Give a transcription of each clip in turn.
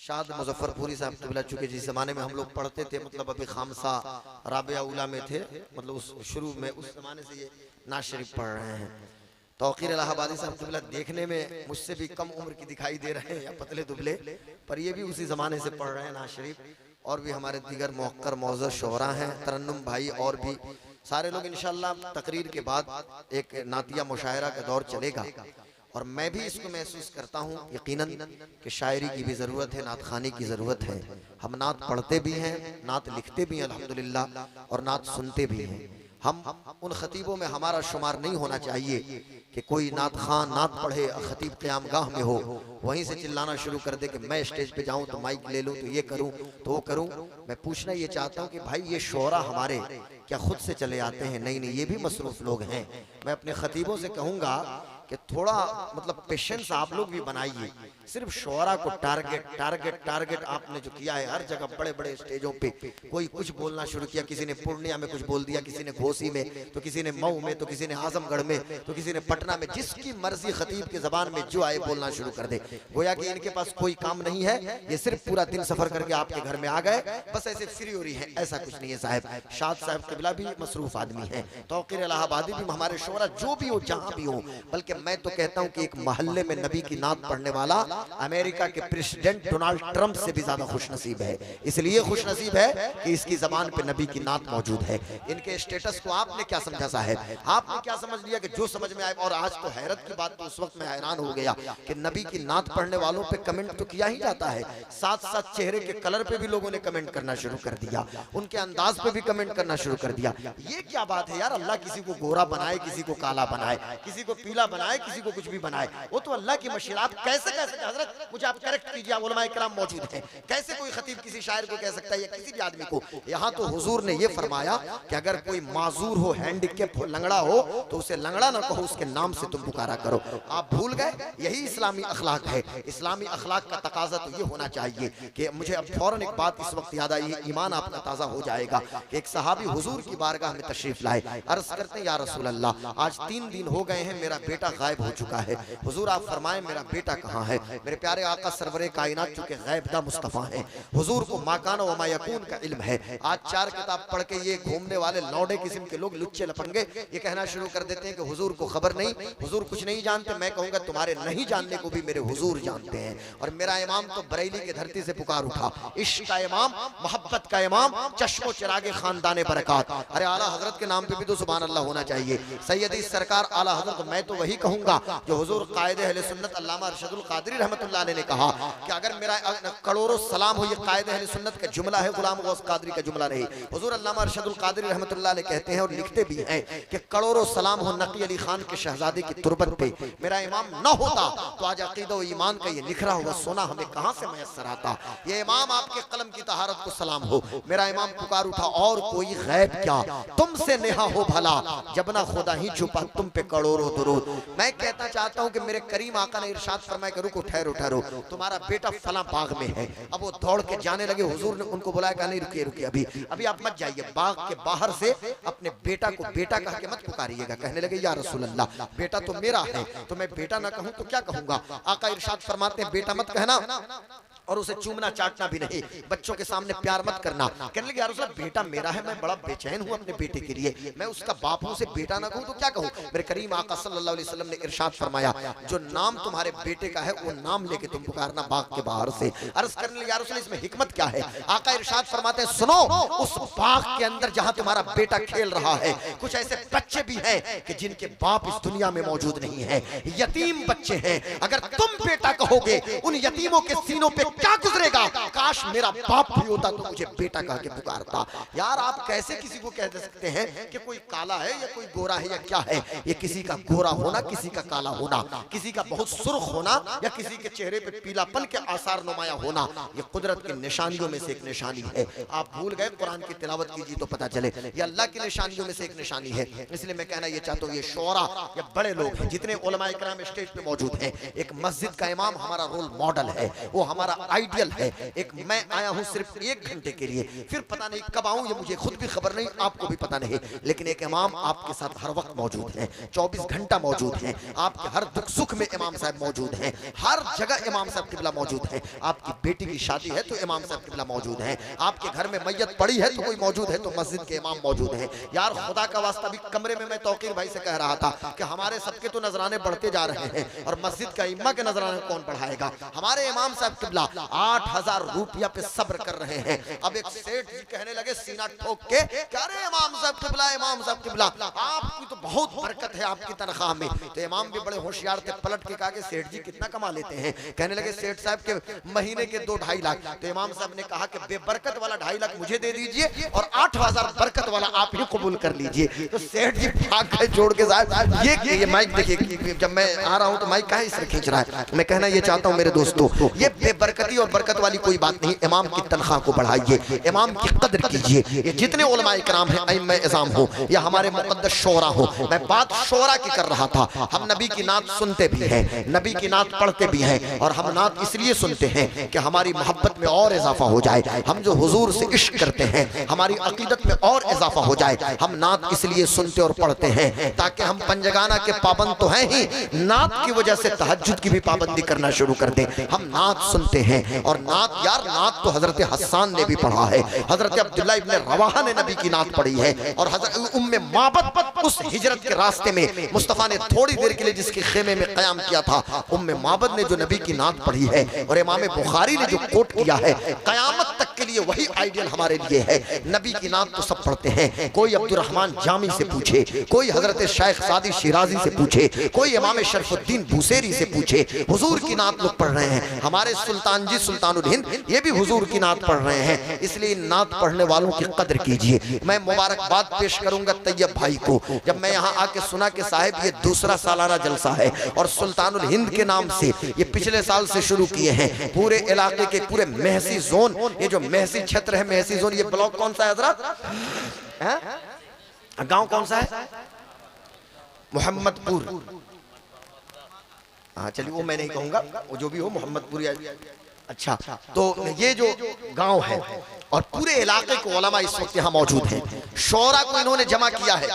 शाद मुजफ्फरपुरी साहब तबला, चूंकि जिस जमाने में हम लोग पढ़ते थे, मतलब अभी खामसा राबिया उला में थे, मतलब उस शुरू में उस जमाने से ये नाज शरीफ पढ़ रहे हैं। तौकीर इलाहाबादी साहब तबला देखने में मुझसे भी कम उम्र की दिखाई दे रहे हैं, या पतले दुबले, पर ये भी उसी जमाने से पढ़ रहे हैं नाज शरीफ। और भी हमारे दीगर मौक्कर मौजर शोहरा हैं, तरन्नुम भाई और भी सारे लोग। इंशाअल्लाह तकरीर के बाद एक नातिया मुशायरा का दौर चलेगा, और मैं भी इसको महसूस करता हूँ यकीनन कि शायरी की भी ज़रूरत है, नात खानी की ज़रूरत है। हम नात पढ़ते भी हैं, नात लिखते भी हैं अल्हम्दुलिल्लाह, और नात सुनते भी हैं। हम उन खतीबों में हमारा शुमार नहीं होना चाहिए कि कोई नात खान नात पढ़े, खतीब क़याम गाह में हो, वहीं से चिल्लाना शुरू कर दे कि मैं स्टेज पे जाऊं तो माइक ले लूं, तो ये करूं तो वो करूं। मैं पूछना ये चाहता हूं कि भाई ये शोरा हमारे क्या खुद से चले आते हैं? नहीं नहीं, ये भी मसरूफ लोग हैं। मैं अपने खतीबों से कहूंगा कि थोड़ा मतलब पेशेंस आप लोग भी बनाइए। सिर्फ शोरा को टारगेट टारगेट टारगेट आपने जो किया है, हर जगह बड़े बड़े स्टेजों पे कोई कुछ बोलना शुरू किया, किसी ने पूर्णिया में कुछ बोल दिया, किसी ने घोसी में, तो किसी ने मऊ में, तो किसी ने आजमगढ़ में, तो किसी ने पटना में, जिसकी मर्जी खतीब के जबान में जो आए बोलना शुरू कर दे। गोया कि इनके पास कोई काम नहीं है, ये सिर्फ पूरा दिन सफर करके आपके घर में आ गए, बस ऐसे फ्री हो रही है। ऐसा कुछ नहीं है साहब। शाद साहब क़िबला भी मसरूफ आदमी है, तौकीर इलाहाबादी भी, हमारे शोरा जो भी हो जहां भी हो। बल्कि मैं तो कहता हूं कि एक मोहल्ले में नबी की नात पढ़ने वाला अमेरिका के प्रेसिडेंट डोनाल्ड ट्रंप से भी ज्यादा खुशनसीब है। इसलिए खुशनसीब है कि इसकी जबान पे नबी की नात मौजूद है। इनके स्टेटस को आपने क्या समझा साहब? आपने क्या समझ लिया कि जो समझ में आए? और आज तो हैरत की बात, तो उस वक्त मैं हैरान हो गया कि नबी की नात पढ़ने वालों पे कमेंट तो किया ही जाता है, साथ साथ चेहरे के कलर पे भी लोगों ने कमेंट करना शुरू कर दिया, उनके अंदाज पे भी कमेंट करना शुरू कर दिया। ये क्या बात है यार? अल्लाह किसी को गोरा बनाए, किसी को काला बनाए, किसी को पीला बनाए, किसी को कुछ भी बनाए, वो तो अल्लाह की मशीरात। कैसे कैसे हजरत, मुझे आप करेक्ट कीजिए, उलमाए किराम मौजूद हैं, कैसे कोई खतीब किसी शायर को कह सकता है या किसी भी आदमी को? यहाँ तो हुजूर ने ये फरमाया कि अगर कोई माजूर हो, हैंडीकैप हो, लंगड़ा हो, तो उसे लंगड़ा ना कहो, उसके नाम से तुम पुकारा करो। आप भूल गए? यही इस्लामी अखलाक है। इस्लामी अखलाक का तकाजा तो ये होना चाहिए कि मुझे अब फौरन एक बात इस वक्त याद आई, ईमान आपका ताज़ा हो जाएगा कि एक सहाबी हुजूर की बारगाह में तशरीफ लाए, अर्ज करते हैं या रसूल अल्लाह, आज 3 दिन हो गए हैं, मेरा बेटा गायब हो चुका है। हुजूर आप फरमाएं मेरा बेटा कहाँ है? मेरे प्यारे आका सरवरे कायनात चूंकि गैबदा मुस्तफ़ा है, हुजूर को माकाना व मायकून का इल्म है। आज 4 किताब पढ़ के ये घूमने वाले लौंडे किस्म के लोग, लुच्चे लफंगे, ये कहना शुरू कर देते हैं कि हुजूर को खबर नहीं, हुजूर कुछ नहीं जानते। मैं कहूंगा तुम्हारे नहीं जानने को भी मेरे हुजूर जानते हैं। और मेरा इमाम तो बरेली की धरती से पुकार उठा, इश्क का इमाम, मोहब्बत का इमाम, चश्मो चिरागे खानदाने बरकत। अरे आला हजरत के नाम पे भी तो सुभान अल्लाह होना चाहिए। सैयदी सरकार आला हजरत, मैं तो वही कहूंगा जो हुजूर कायदे अहले सुन्नत अल्लामा अरशदुल कादरी रहमतुल्लाह अलैह ने कहा कि अगर मेरा करोड़ों सलाम हो, ये कायदे अहले सुन्नत का जुमला है, गुलाम गौस कादरी का जुमला नहीं। हुजूर अल्लामा अरशदुल कादरी रहमतुल्लाह अलैह कहते हैं और लिखते भी हैं कि करोड़ों सलाम हो नकी अली खान के शहजादे की तुरबत पे, मेरा इमाम न होता तो आज अकीदा व ईमान का ये निखरा हुआ सोना हमें कहां से मैसर आता। ये इमाम आपके कलम की तहारत को सलाम हो। मेरा इमाम पुकार उठा, और कोई गैब क्या तुमसे नेहा हो भला, जब ना खुदा ही छुपा तुम पे करोड़ों दुरूद। मैं कहता चाहता हूं कि मेरे करीम आका ने इरशाद फरमाया कि रुको, ठहरो ठहरो, तुम्हारा बेटा फला बाग में है। अब वो दौड़ के जाने लगे, हुजूर ने उनको बुलाया, कहा नहीं रुकिए रुकिए, अभी अभी आप मत जाइए, बाग के बाहर से अपने बेटा को बेटा कह के मत पुकारिएगा। कहने लगे या रसूल अल्लाह, बेटा तो मेरा है, तो मैं बेटा ना कहूं तो क्या कहूंगा? आका इरशाद फरमाते हैं बेटा मत कहना, और उसे चूमना चाटना भी नहीं, बच्चों के सामने प्यार मत करना। कहने लगे या रसूल अल्लाह, बेटा मेरा है, मैं बड़ा बेचैन हूं अपने बेटे के लिए, मैं उसका बाप हूं, उसे बेटा ना कहूं तो क्या कहूं? मेरे करीम आका सल्लल्लाहु अलैहि वसल्लम ने इरशाद फरमाया, जो नाम तुम्हारे बेटे का है वो नाम लेके तुम पुकारना बाग के बाहर से। अर्ज करने लगे या रसूल अल्लाह, इसमें हिकमत क्या है? आका इरशाद फरमाते हैं, सुनो, उस बाग के अंदर जहां तुम्हारा बेटा खेल रहा है, कुछ ऐसे बच्चे भी हैं कि जिनके बाप इस दुनिया में मौजूद नहीं है, यतीम बच्चे हैं। अगर तुम बेटा कहोगे, उन यतीमों के सीनों पे क्या गुजरेगा? काश मेरा बाप भी होता तो मुझे बेटा कह के पुकारता। यार आप कैसे किसी को कह सकते हैं कि कोई काला है या कोई गोरा है या क्या है? ये किसी का गोरा होना, किसी का काला होना, किसी का बहुत सुर्ख होना या किसी के चेहरे पे पीलापन के आसार नुमाया होना, ये कुदरत की निशानियों में से एक निशानी है। आप भूल गए, कुरान की तिलावत कीजिए तो पता चले, ये अल्लाह की निशानियों में से एक निशानी है। इसलिए मैं कहना ये चाहता हूँ, ये शोरा या बड़े लोग हैं जितने उलमाए किराम स्टेज पे मौजूद हैं, एक मस्जिद का इमाम हमारा रोल मॉडल है, वो हमारा आइडियल है। एक मैं आया हूँ सिर्फ 1 घंटे के लिए, फिर पता नहीं कब आऊँ ये मुझे खुद भी खबर नहीं, आपको भी पता नहीं, लेकिन एक इमाम आपके साथ हर वक्त मौजूद है, 24 घंटा मौजूद है, आपके हर दुख सुख में इमाम साहब मौजूद हैं, हर जगह इमाम साहब किबला मौजूद है। आपकी बेटी की शादी है तो इमाम साहब किबला मौजूद है, आपके घर में मैयत पड़ी है तो कोई मौजूद है तो मस्जिद के इमाम मौजूद है। यार खुदा का वास्ता भी कमरे में मैं तौकीर भाई से कह रहा था कि हमारे सबके तो नजराने बढ़ते जा रहे हैं और मस्जिद का इम्मा के नजराने कौन बढ़ाएगा। हमारे इमाम साहब किबला 8000 रुपया पे सब्र कर रहे हैं। अब एक सेठ जी कहने लगे सीना ठोक के, क्या रे इमाम साहब किबला, इमाम साहब किबला आपकी तो बहुत बरकत है आपकी तनख्वाह में। तो इमाम भी बड़े होशियार थे, पलट के कहा कि सेठ जी कितना कमा लेते हैं। कहने लगे सेठ साहब के महीने के 2-2.5 लाख। तो इमाम साहब ने कहा कि बेबरकत वाला 2.5 लाख मुझे दे दीजिए और 8000 बरकत वाला आप ही कबूल कर लीजिए। तो सेठ जी भाग गए छोड़ के। साहब ये माइक देखिए, जब मैं आ रहा हूं तो माइक काहे इस खींच रहा है। मैं कहना ये चाहता हूं मेरे दोस्तों, ये बेबरकती और बरकत वाली कोई बात नहीं। इमाम की तनख्वाह को बढ़ाइए, इमाम की कदर कीजिए। ये जितने उलमा इकराम हैं, अइम्मा इज़ाम हो या हमारे मुक़द्दस शोरा हो, मैं बात शोरा की कर रहा था। हम नबी की नात सुनते भी हैं, नबी की नात पढ़ते भी हैं, और हम नात इसलिए सुनते हैं कि हमारी मोहब्बत में और इजाफा हो जाए। हम जो हुजूर से इश्क करते हैं, हमारी अकीदत में और इजाफा हो जाए। हम नात इसलिए सुनते और पढ़ते हैं ताकि हम पंजगाना के पाबंद तो हैं ही, नात की वजह से तहज्जुद की भी पाबंदी करना शुरू कर दें। हम नात सुनते हैं, और नात यार नात तो हजरत हसन ने भी पढ़ा है, हजरत अब्दुल्लाह इब्न रवाहा ने नबी की नात पढ़ी है, और हजरत उम्मे माबद उस हिजरत के रास्ते में मुस्तफा ने थोड़ी देर के लिए जिसके खेमे में कयाम किया था, उम्मे माबद ने जो नबी की नात पढ़ी है, और इमाम बुखारी ने जो कोट किया है, कयामत तक के लिए वही आइडियल हमारे लिए है। नबी की नात तो सब पढ़ते हैं, कोई अब्दुर्रहमान जामी से पूछे, कोई हजरत शेख सादी शिराजी से पूछे, कोई इमाम शरफुद्दीन बुसेरी से पूछे, हुजूर की नात लोग पढ़ रहे हैं। हमारे सुल्तान जी सुल्तानुल हिंद ये भी हुजूर की नात पढ़ रहे हैं। इसलिए नात पढ़ने वालों की कदर कीजिए। मैं मुबारकबाद पेश करूंगा तैयब भाई को। जब मैं यहाँ आके सुना कि साहिब ये दूसरा सालाना जलसा है और सुल्तानुल हिंद के नाम से ये पिछले साल से शुरू किए हैं, पूरे इलाके के पूरे महसी जोन, ये जो महसी क्षेत्र है, महसी जोन, ये ब्लॉक कौन सा है हजरत, गांव कौन सा है, मोहम्मदपुर। हाँ चलिए वो मैं नहीं कहूंगा, वो जो भी हो मोहम्मदपुर। अच्छा, तो ये जो गांव है और पूरे इलाके को उलमा इस वक्त यहाँ मौजूद हैं, शोरा को इन्होंने जमा किया है।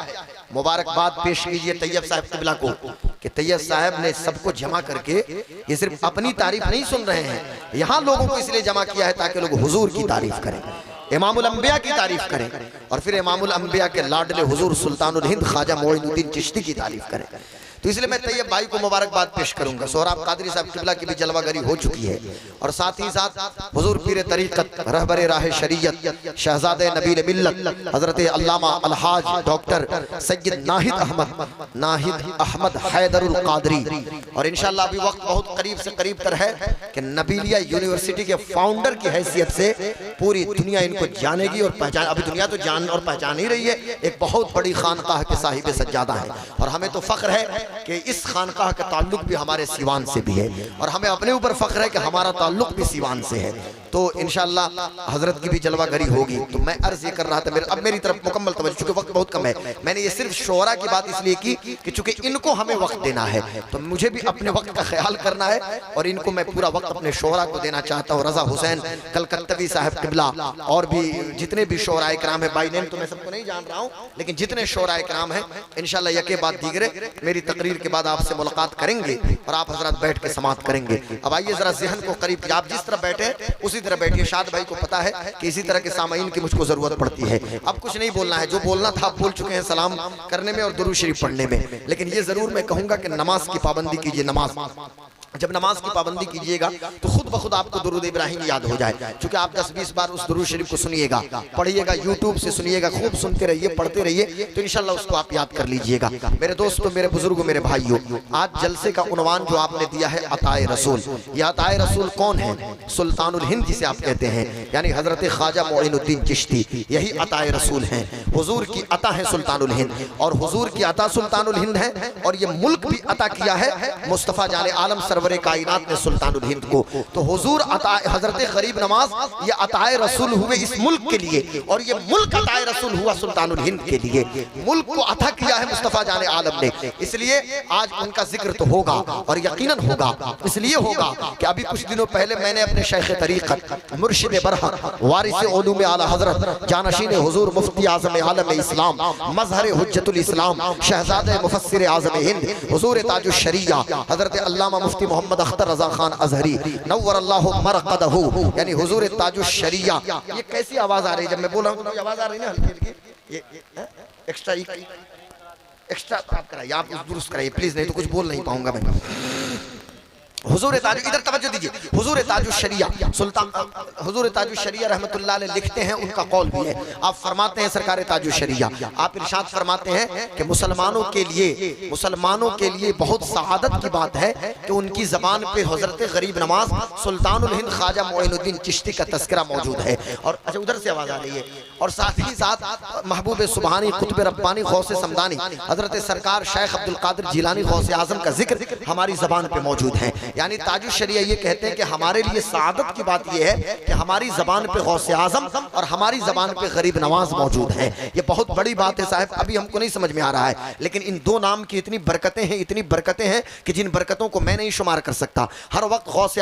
मुबारकबाद पेश कीजिए तैयब साहब किबला को कि तैयब साहब ने सबको जमा करके, ये सिर्फ अपनी तारीफ नहीं सुन रहे हैं, यहाँ लोगों को इसलिए जमा किया है ताकि लोग हुजूर की तारीफ करें, इमामुल अंबिया की तारीफ करें, और फिर इमामुल अंबिया के लाडले हुजूर सुल्तानुल हिंद ख्वाजा मोइनुद्दीन चिश्ती की तारीफ करें। तो इसलिए मैं तैयब भाई को मुबारकबाद पेश करूंगा। सोहराब कादरी साहब किबला की भी जलवागरी हो चुकी है, और साथ ही साथ हुजूर पीर तरीक़त रहबर राह शरीयत शहजादे नबील मिल्लत हजरत अल्लामा अलहाज डॉक्टर सैयद नाहिद अहमद हैदरुल कादरी, और इंशाअल्लाह अभी वक्त बहुत करीब से करीब तर है कि नबीलिया यूनिवर्सिटी के फाउंडर की हैसियत से पूरी दुनिया इनको जानेगी और पहचान, अभी दुनिया तो जान और पहचान ही रही है। एक बहुत बड़ी खानकाह के साहिब सज्जादा है, और हमें तो फख्र है कि इस खानकाह का ताल्लुक भी हमारे सीवान से भी है, और हमें अपने ऊपर फख्र है कि हमारा ताल्लुक भी सीवान से है। तो इंशाअल्लाह हजरत की भी जलवागरी होगी। तो मैं अर्ज ये कर रहा था, अब मेरी तरफ मुकम्मल तवज्जो, चूंकि वक्त बहुत कम है, मैंने ये सिर्फ शोरा की बात इसलिए की कि चूंकि इनको हमें वक्त देना है, तो मुझे भी अपने वक्त का ख्याल करना है, और इनको मैं पूरा वक्त अपने शोरा को देना चाहता हूँ। रजा हुसैन कलकत्तवी साहब किबला, और भी जितने भी शोरा इकराम है, बाई नेम तो मैं सबको नहीं जान रहा हूँ, लेकिन जितने शोरा इकराम है इंशाअल्लाह यके बाद दीगरे मेरी तकरीर के बाद आपसे मुलाकात करेंगे और आप हजरत बैठ के समात करेंगे। अब आइए जरा ज़हन को करीब, आप जिस तरह बैठे उसी तरह बैठिए। शाद भाई को पता है कि इसी तरह के सामाईन की मुझको जरूरत पड़ती है। अब कुछ नहीं बोलना है, जो बोलना था आप बोल चुके हैं सलाम करने में और दुरूद शरीफ पढ़ने में, लेकिन ये जरूर मैं कहूंगा कि नमाज की पाबंदी कीजिए। नमाज जब नमाज की पाबंदी कीजिएगा तो खुद ब खुद आपको दुरूद इब्राहिम याद हो जाए, क्योंकि आप 10-20 बार उस दुरूद शरीफ को सुनिएगा, पढ़िएगा, यूट्यूब से सुनिएगा, खूब सुनते रहिए, पढ़ते रहिए, तो इंशाल्लाह उसको आप याद कर लीजिएगा। मेरे दोस्तों, मेरे बुजुर्गों, मेरे भाइयों, आज जलसे का उन्वान जो आपने दिया है अताए रसूल, ये अताए रसूल कौन है? सुल्तानुल हिंद जिसे आप कहते हैं, यानी हजरत ख्वाजा मोइनुद्दीन चिश्ती, यही अताए रसूल हैं। हुजूर की अता है सुल्तानुल हिंद, और हुजूर की अता सुल्तानुल हिंद है, और ये मुल्क भी अता किया है मुस्तफ़ा जाने आलम सरवरे कायनात ने सुल्तानुल हिंद को। तो हुजूर हजरत गरीब नवाज ये अताए रसूल हुए इस मुल्क के लिए, और ये मुल्क अताए रसूल हुआ सुल्तानुल हिंद के लिए। मुल्क को अता किया है मुस्तफ़ा जाने आलम ने, इसलिए आज उनका जिक्र तो होगा और यकीनन होगा। इसलिए होगा कि अभी कुछ दिनों पहले मैंने अपने शेख तरीक़त मुर्शिद बरहक वारिस उलूम आला हजरत जानशीन हुजूर मुफ्ती आज़म आलम इस्लाम मज़हर हुज्जतुल इस्लाम शहज़ादे मुफस्सिर आज़म हिंद हुजूर ताजुश शरिया हजरत अल्लामा मुफ्ती मोहम्मद अख्तर रज़ा खान अज़हरी नव्वरल्लाहु मरक़दहु यानी हुजूर ताजुश शरिया। ये कैसी आवाज़ आ रही है जब मैं बोल रहा हूँ? आवाज़ आ रही है ना हल्की हल्की, ये एक्स्ट्रा आप कराइए, आप दुरुस्त कराइए प्लीज़, नहीं तो कुछ बोल नहीं पाऊंगा मैं। हुजूर ताजु, इधर तवज्जो दीजिए, हुजूर ताजुश शरिया सुल्तान हुजूर ताजुश शरिया रहमतुल्लाह अलैह लिखते हैं, उनका कौल भी है। आप फरमाते हैं सरकार ताजुश शरिया, आप इरशाद फरमाते हैं कि मुसलमानों के लिए बहुत सआदत की बात है कि उनकी ज़बान पे हज़रत गरीब नवाज सुल्तानुल हिंद ख्वाजा मोइनुद्दीन चिश्ती का तस्करा मौजूद है। और अच्छा उधर से आवाज़ आ रही है। और साथ ही साथ महबूब सुबहानी कुतुब रब्बानी गौसे समदानी हज़रत सरकार शेख अब्दुल कादिर जिलानी गौसे आज़म का जिक्र हमारी ज़बान पे मौजूद है। यानी ताजुश शरिया ये कहते हैं कि हमारे लिए सादत की बात ये है कि हमारी जबान पे गौसे आजम और हमारी जबान पे गरीब नवाज मौजूद है। ये बहुत बड़ी बात है साहब, अभी हमको नहीं समझ में आ रहा है, लेकिन इन दो नाम की इतनी बरकतें हैं कि जिन बरकतों को मैं नहीं शुमार कर सकता। हर वक्त गौसे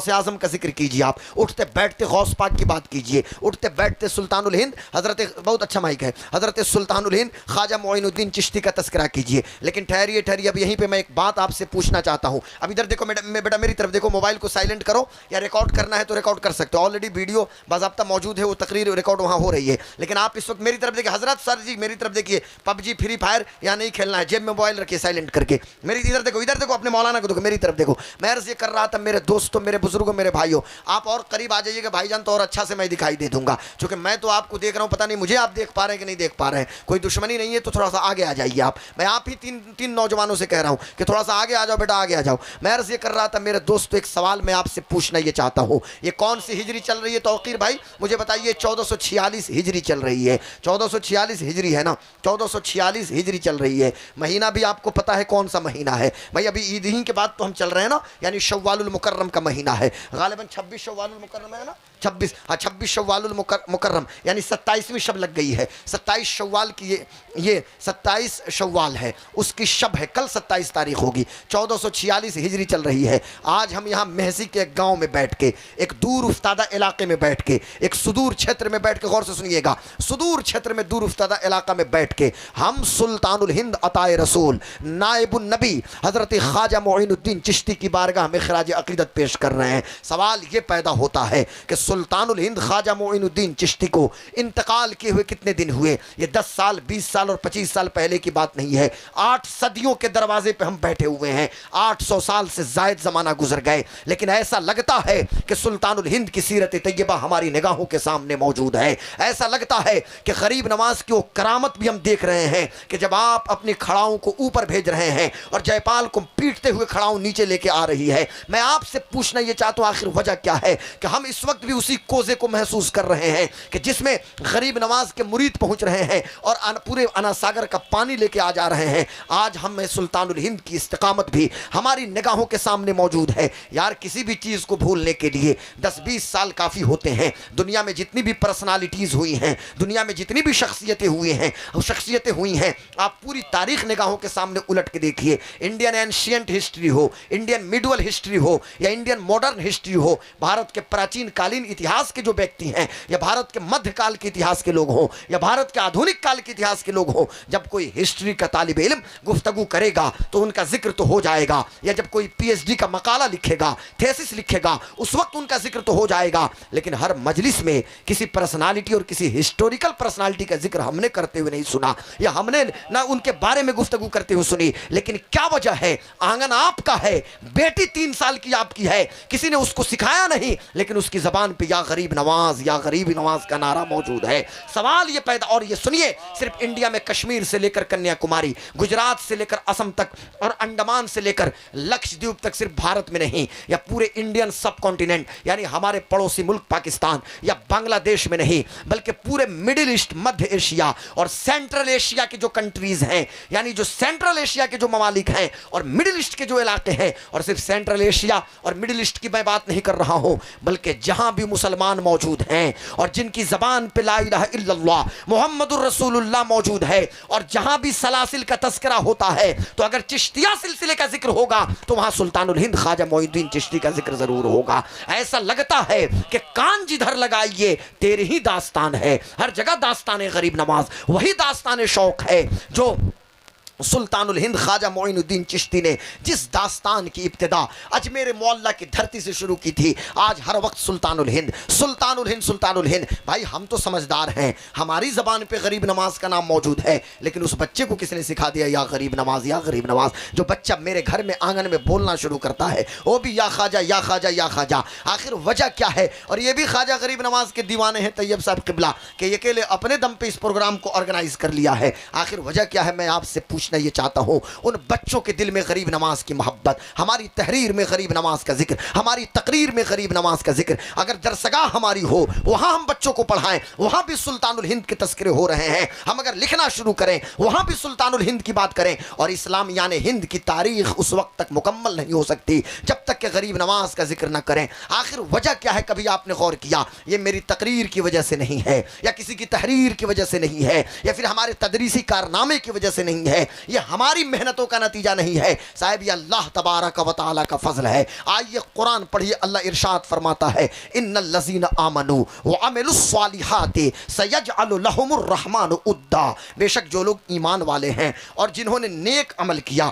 आजम का जिक्र कीजिए, आप उठते बैठते गौस पाक की बात कीजिए, उठते बैठते सुल्तानुल हिंद हजरत, बहुत अच्छा माइक है, हजरत सुल्तानुल हिंद ख्वाजा मोइनुद्दीन चिश्ती का तस्करा कीजिए। लेकिन ठहरिए, अब यहीं पे मैं एक बात आपसे पूछना चाहता हूँ। अब इधर देखो बेटा, मेरी तरफ देखो, मोबाइल को साइलेंट करो, या रिकॉर्ड करना है तो रिकॉर्ड कर सकते हो, ऑलरेडी वीडियो बाज़ाब्ता मौजूद है, वो तकरीर रिकॉर्ड वहाँ हो रही है। लेकिन आप इस वक्त मेरी तरफ देखिए, हजरत सर जी मेरी तरफ देखिए, पबजी फ्री फायर यहाँ नहीं खेलना है, जेब में मोबाइल रखिए साइलेंट करके। मेरी इधर देखो, अपने मौलाना को देखो, मेरी तरफ देखो। मैं अर्ज़ ये कर रहा था मेरे दोस्तों, मेरे बुजुर्गों, मेरे भाइयों, आप और करीब आ जाइएगा भाईजान, तो और अच्छा से मैं दिखाई दे दूंगा, क्योंकि मैं तो आपको देख रहा हूँ, पता नहीं मुझे आप देख पा रहे हैं कि नहीं देख पा रहे हैं। कोई दुश्मनी नहीं है तो थोड़ा सा आगे आ जाइए आप। मैं आप ही तीन नौजवानों से कह रहा हूँ कि थोड़ा सा आगे आ जाओ बेटा, आगे आ जाओ। मैं अर्ज़ ये कर रहा था मेरे दोस्तों, एक सवाल मैं आपसे पूछना ये चाहता हूँ, ये कौन सी हिजरी चल रही है तौकीर भाई, मुझे बताइए। 1446 हिजरी चल रही है, 1446 हिजरी है ना, 1446 हिजरी चल रही है। महीना भी आपको पता है कौन सा महीना है भाई? अभी ईद ही के बाद तो हम चल रहे हैं ना, यानी शव्वालुल मुकर्रम का महीना है, गालिबन 26 शव्वालुल मुकर्रम है ना, 26 शव्वालुल मुकर्रम यानी 27वीं शब लग गई है। 27 शव्वाल की ये 27 शव्वाल है, उसकी शब है, कल 27 तारीख होगी। 1446 हिजरी चल रही है। आज हम यहाँ महसी के एक गांव में बैठ के, एक दूर उफ्तादा इलाके में बैठ के, एक सुदूर क्षेत्र में बैठ के, गौर से सुनिएगा, सुदूर क्षेत्र में दूर उफ्तादा इलाका में बैठ के हम सुल्तानुल हिंद अताए रसूल नायबुन नबी हजरत ख्वाजा मोइनुद्दीन चिश्ती की बारगाह में खराज अकीदत पेश कर रहे हैं। सवाल ये पैदा होता है कि सुल्तानुल हिंद ख्वाजा मोइनुद्दीन चिश्ती को इंतकाल किए हुए कितने दिन हुए? ये 10 साल, 20 साल और 25 साल पहले की बात नहीं है। 8 सदियों के दरवाजे पे हम बैठे हुए हैं, 800 साल से जायद ज़माना गुजर गए, लेकिन ऐसा लगता है कि सुल्तानुल हिंद की सीरत तैयबा हमारी निगाहों के सामने मौजूद है। ऐसा लगता है कि गरीब नवाज की वो करामत भी हम देख रहे हैं कि जब आप अपनी खड़ाओं को ऊपर भेज रहे हैं और जयपाल को पीटते हुए खड़ाओं नीचे लेके आ रही है। मैं आपसे पूछना ये चाहता हूँ, आखिर वजह क्या है कि हम इस वक्त भी उसी कोजे को महसूस कर रहे हैं कि जिसमें गरीब नवाज के मुरीद पहुंच रहे हैं और पूरे अना सागर का पानी लेके आ जा रहे हैं। आज हम सुल्तानुल हिंद की इस्तिकामत भी हमारी निगाहों के सामने मौजूद है। यार किसी भी चीज़ को भूलने के लिए 10-20 साल काफ़ी होते हैं। दुनिया में जितनी भी पर्सनालिटीज़ हुई हैं, दुनिया में जितनी भी शख्सियतें हुई हैं, आप पूरी तारीख निगाहों के सामने उलट के देखिए। इंडियन एंशियंट हिस्ट्री हो, इंडियन मिडवल हिस्ट्री हो या इंडियन मॉडर्न हिस्ट्री हो, भारत के प्राचीन कालीन इतिहास के जो व्यक्ति हैं या भारत के मध्यकाल के इतिहास के लोग हों या भारत के आधुनिक काल के इतिहास के लोग हों, जब कोई हिस्ट्री का तालिब इल्म गुफ्तगू करेगा तो उनका जिक्र तो हो जाएगा, या जब कोई PhD का मकाला लिखेगा, थेसिस लिखेगा, उस वक्त उनका जिक्र तो हो जाएगा। लेकिन हर मजलिस में किसी पर्सनालिटी और किसी हिस्टोरिकल पर्सनालिटी का जिक्र हमने करते हुए नहीं सुना, या हमने ना उनके बारे में गुफ्तगू करते हुए सुनी। लेकिन क्या वजह है? आंगन आपका है, बेटी 3 साल की आपकी है, किसी ने उसको सिखाया नहीं, लेकिन उसकी जबान पे या गरीब नवाज का नारा मौजूद है। सवाल ये पैदा, और ये सुनिए, सिर्फ इंडिया में कश्मीर से लेकर कन्याकुमारी, गुजरात से लेकर असम तक और अंडमान से लेकर लक्षद्वीप तक सिर्फ भारत में नहीं या पूरे इंडियन सब कॉन्टिनेंट यानी हमारे पड़ोसी मुल्क पाकिस्तान या बांग्लादेश में नहीं, बल्कि पूरे मिडिल ईस्ट, मध्य एशिया और सेंट्रल एशिया के जो कंट्रीज हैं, यानी जो सेंट्रल एशिया के जो ममालिक हैं और मिडिल ईस्ट के जो इलाके हैं, और सिर्फ सेंट्रल एशिया और मिडिल ईस्ट की मैं बात नहीं कर रहा हूं, बल्कि जहां भी मुसलमान मौजूद हैं और जिनकी जबान पे ला इलाहा इल्लल्लाह मुहम्मदुर रसूलुल्लाह मौजूद है, और जहां भी सलासिल का तस्करा होता है, तो अगर चिश्तिया सिलसिले का जिक्र होगा तो वहां सुल्तानुल हिंद ख्वाजा मोइनुद्दीन चिश्ती का जिक्र जरूर होगा। ऐसा लगता है कि कान जिधर लगाइए तेरी ही दास्तान है, हर जगह दास्तान गरीब नवाज, वही दास्तान शौक है जो सुल्तानुल हिंद ख्वाजा मोइनुद्दीन चिश्ती ने जिस दास्तान की इब्तिदा अजमेर मोहल्ला की धरती से शुरू की थी। आज हर वक्त सुल्तानुल हिंद, सुल्तानुल हिंद, सुल्तानुल हिंद। भाई हम तो समझदार हैं, हमारी ज़बान पे गरीब नवाज का नाम मौजूद है, लेकिन उस बच्चे को किसने सिखा दिया या गरीब नवाज, या गरीब नवाज? जो बच्चा मेरे घर में आंगन में बोलना शुरू करता है वो भी या ख्वाजा, या ख्वाजा, या ख्वाजा। आखिर वजह क्या है? और ये भी ख्वाजा गरीब नवाज के दीवाने हैं तैयब साहब किबला के अकेले अपने दम पे इस प्रोग्राम को ऑर्गेनाइज कर लिया है। आखिर वजह क्या है? मैं आपसे पूछना ये चाहता हूं, उन बच्चों के दिल में गरीब नवाज की मोहब्बत, हमारी तहरीर में गरीब नवाज का जिक्र, हमारी तकरीर में गरीब नवाज का जिक्र, अगर दरसगाह हमारी हो वहां हम बच्चों को पढ़ाएं, वहां भी सुल्तानुल हिंद के तस्करे हो रहे हैं। हम अगर लिखना शुरू करें वहां भी सुल्तानुल हिंद की बात करें। और इस्लाम यानी हिंद की तारीख उस वक्त तक मुकम्मल नहीं हो सकती जब तक कि गरीब नवाज का जिक्र न करें। आखिर वजह क्या है? कभी आपने गौर किया? ये मेरी तकरीर की वजह से नहीं है, या किसी की तहरीर की वजह से नहीं है, या फिर हमारे तदरीसी कारनामे की वजह से नहीं है, ये हमारी मेहनतों का नतीजा नहीं है साहब, ये अल्लाह तबारक व तआला का फजल है। आइए कुरान पढ़िए, अल्लाह इरशाद फरमाता है, इन्नल लज़ीना आमनू व अमिलुस सालिहाति सयजअलु लहुमुर रहमानु उद्दा। बेशक जो लोग ईमान वाले हैं और जिन्होंने नेक अमल किया,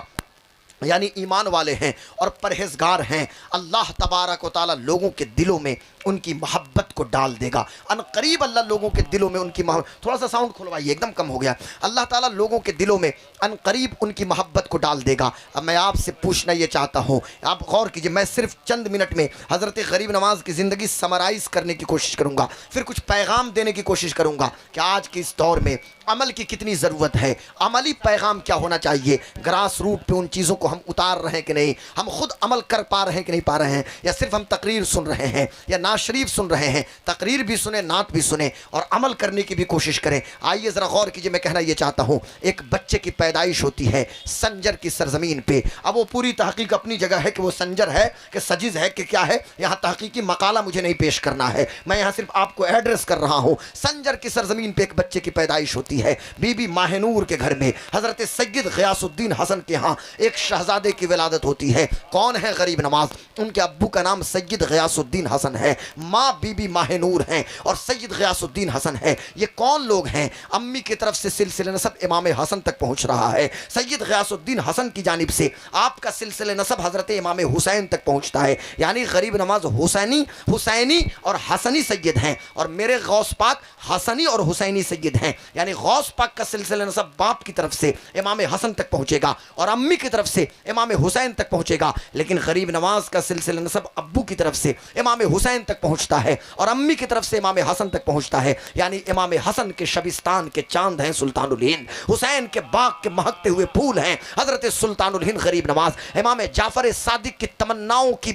यानी ईमान वाले हैं और परहेजगार हैं, अल्लाह तबारक व तआला लोगों के दिलों में उनकी मोहब्बत को डाल देगा। अनकरीब अल्लाह लोगों के दिलों में उनकी थोड़ा सा साउंड खुलवाइए, एकदम कम हो गया। अल्लाह ताला लोगों के दिलों में अनकरीब उनकी मोहब्बत को डाल देगा। अब मैं आपसे पूछना ये चाहता हूँ, आप गौर कीजिए, मैं सिर्फ चंद मिनट में हज़रत गरीब नवाज की ज़िंदगी समराइज़ करने की कोशिश करूँगा, फिर कुछ पैगाम देने की कोशिश करूँगा कि आज के इस दौर में अमल की कितनी ज़रूरत है, अमली पैगाम क्या होना चाहिए, ग्रास रूट पे उन चीज़ों को हम उतार रहे हैं कि नहीं, हम खुद अमल कर पा रहे हैं कि नहीं पा रहे हैं, या सिर्फ हम तकरीर सुन रहे हैं या नात शरीफ सुन रहे हैं। तकरीर भी सुने, नात भी सुने और अमल करने की भी कोशिश करें। आइए ज़रा गौर कीजिए, मैं कहना ये चाहता हूँ, एक बच्चे की पैदाइश होती है संजर की सरजमीन पे। अब वो पूरी तहकीक अपनी जगह है कि वो संजर है कि सजिज है कि क्या है, यहाँ तहकीकी मकाला मुझे नहीं पेश करना है, मैं यहाँ सिर्फ आपको एड्रेस कर रहा हूँ। संजर की सरजमीन पे एक बच्चे की पैदाइश होती है। बीबी माहनूर के घर में हज़रत सैयद ग़ियासुद्दीन हसन के यहाँ एक शहजादे की विलादत होती है। कौन है? गरीब नवाज। उनके अब्बू का नाम सैयद ग़ियासुद्दीन हसन है, माँ बीबी माहनूर हैं और सैयद ग़ियासुद्दीन हसन है। ये कौन लोग हैं? अम्मी की तरफ से सिलसिले नसब इमाम हसन तक पहुँच रहा है। सैयद ग़ियासुद्दीन हसन की जानिब से आपका सिलसिले नसब हज़रत इमाम हुसैन तक पहुँचता है, यानी गरीब नवाज हुसैनी और हसनी सैयद हैं, और मेरे गौस पाक हसनी और हुसैनी सैयद हैं, यानी गौस पाक का सिलसिला नसब बाप की तरफ से इमाम हसन तक पहुँचेगा और अम्मी की तरफ से इमाम हुसैन तक पहुँचेगा। लेकिन गरीब नवाज का सिलसिला नसब अब्बू की तरफ से इमाम हुसैन तक पहुँचता है और अम्मी की तरफ से इमाम हसन तक पहुँचता है, यानी इमाम हसन के शबिस्तान के चांद हैं सुल्तानुल हिंद, हुसैन के बाग के महकते हुए फूल हैं हज़रत सुल्तानुल हिंद गरीब नवाज। इमाम जाफ़र सादिक की तमन्नाओं की,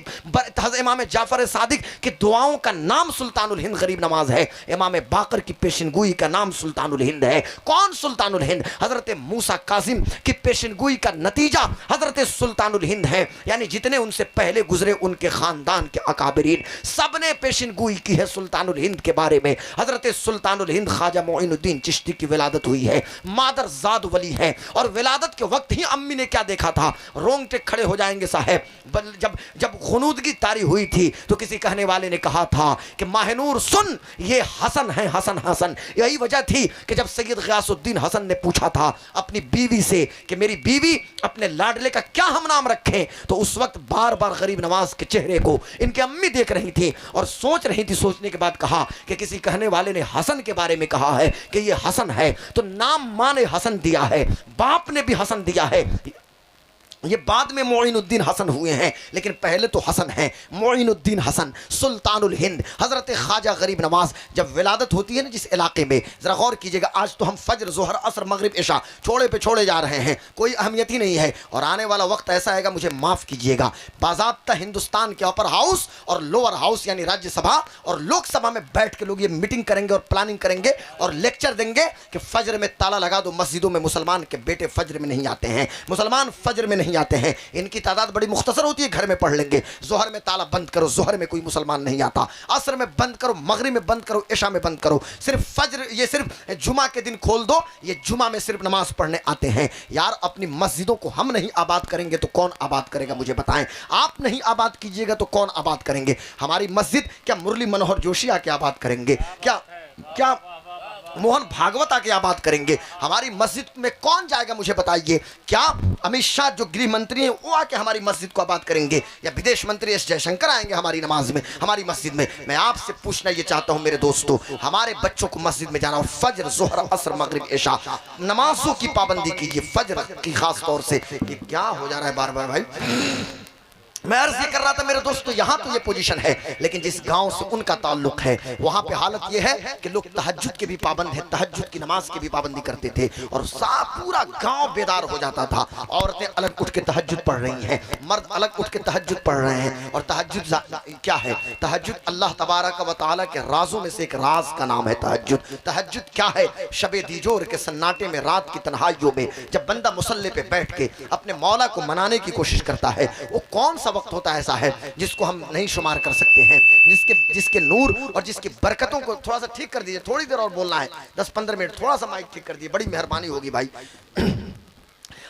इमाम जाफ़र सादिक की दुआओं का नाम सुल्तानुल हिंद गरीब नवाज है। इमाम बाकर की पेशनगोई का नाम सुल्तानुल हिंद है। कौन सुल्तानुल हिंद? हज़रत मूसा कासिम की पेशनगोई का नतीजा हज़रत सुल्तानुल हिंद है, यानी जितने उनसे पहले गुजरे उनके ख़ानदान के अकाबरीन सब ने पेशनगोई की है सुल्तानुल हिंद के बारे में। हज़रत सुल्तानुल हिंद ख्वाजा मोइनुद्दीन चिश्ती की विलादत हुई है, मादर ज़ाद वली है, और विलादत के वक्त ही अम्मी ने क्या देखा था, रोंगटे खड़े हो जाएंगे साहब। जब खुनूदगी तारी हुई थी तो किसी कहने वाले ने कहा था कि माहनूर सुन, ये हसन है, हसन हसन। यही वजह थी कि जब सैयद ग़ियासुद्दीन हसन ने पूछा था अपनी बीवी से कि मेरी बीवी अपने लाडले का क्या हम नाम रखें, तो उस वक्त बार बार गरीब नवाज के चेहरे को इनकी अम्मी देख रही थी और सोच रही थी। सोचने के बाद कहा कि किसी कहने वाले ने हसन के बारे में कहा है कि ये हसन है, तो नाम मां ने हसन दिया है, बाप ने भी हसन दिया है, ये बाद में मोइनुद्दीन हसन हुए हैं, लेकिन पहले तो हसन हैं। मोइनुद्दीन हसन सुल्तानुल हिंद हज़रत ख्वाजा गरीब नवाज। जब विलादत होती है ना जिस इलाके में, ज़रा गौर कीजिएगा, आज तो हम फजर ज़ोहर असर मगरिब इशा छोड़े पे छोड़े जा रहे हैं, कोई अहमियत ही नहीं है। और आने वाला वक्त ऐसा आएगा, मुझे माफ़ कीजिएगा, बाज़ाब्ता हिंदुस्तान के अपर हाउस और लोअर हाउस यानी राज्यसभा और लोकसभा में बैठ के लोग ये मीटिंग करेंगे और प्लानिंग करेंगे और लेक्चर देंगे कि फजर में ताला लगा दो, मस्जिदों में मुसलमान के बेटे फजर में नहीं आते हैं, मुसलमान फजर में नहीं आते हैं, इनकी तादाद बड़ी मुख्तसर होती है, घर में पढ़ लेंगे। जोहर में ताला बंद करो, जोहर में कोई मुसलमान नहीं आता, असर में बंद करो, मगरिब में बंद करो, इशा में बंद करो, सिर्फ फजर, ये सिर्फ जुमा के दिन खोल दो, ये जुमा में सिर्फ नमाज पढ़ने आते हैं। यार अपनी मस्जिदों को हम नहीं आबाद करेंगे तो कौन आबाद करेगा, मुझे बताएं। आप नहीं आबाद कीजिएगा तो कौन आबाद करेंगे हमारी मस्जिद? क्या मुरली मनोहर जोशी आके आबाद करेंगे? क्या मोहन भागवत आके आबाद करेंगे? हमारी मस्जिद में कौन जाएगा, मुझे बताइए। क्या अमित शाह जो गृह मंत्री हैं वो आके हमारी मस्जिद को आबाद करेंगे, या विदेश मंत्री एस जयशंकर आएंगे हमारी नमाज में, हमारी मस्जिद में? मैं आपसे पूछना ये चाहता हूं मेरे दोस्तों, हमारे बच्चों को मस्जिद में जाना और फजर जोहर असर मगरिब इशा नमाजों की पाबंदी कीजिए, फजर की खास तौर से। ये क्या हो जा रहा है बार बार भाई? मैं अर्ज ये कर रहा था मेरे दोस्तों, यहाँ तो ये पोजीशन है, लेकिन जिस गांव से उनका ताल्लुक है वहां पे हालत ये है कि लोग तहज्जुद के भी पाबंद है, तहज्जुद की नमाज के भी पाबंदी करते थे और पूरा गांव बेदार हो जाता था। औरतें अलग उठ के तहज्जुद पढ़ रही हैं, मर्द अलग उठ के तहज्जुद पढ़ रहे हैं। और तहज्जुद क्या है? तहज्जुद अल्लाह तबारक व तआला के राजों में से एक राज का नाम है तहज्जुद। तहज्जुद क्या है? शबे दीजोर के सन्नाटे में, रात की तन्हाइयों में जब बंदा मुसल्ले पे बैठ के अपने मौला को मनाने की कोशिश करता है, वो कौन सा वक्त होता है ऐसा है जिसको हम नहीं शुमार कर सकते हैं, जिसके नूर और जिसकी बरकतों को थोड़ा सा ठीक कर दीजिए। थोड़ी देर और बोलना है, 10-15 मिनट, थोड़ा सा माइक ठीक कर दीजिए, बड़ी मेहरबानी होगी भाई।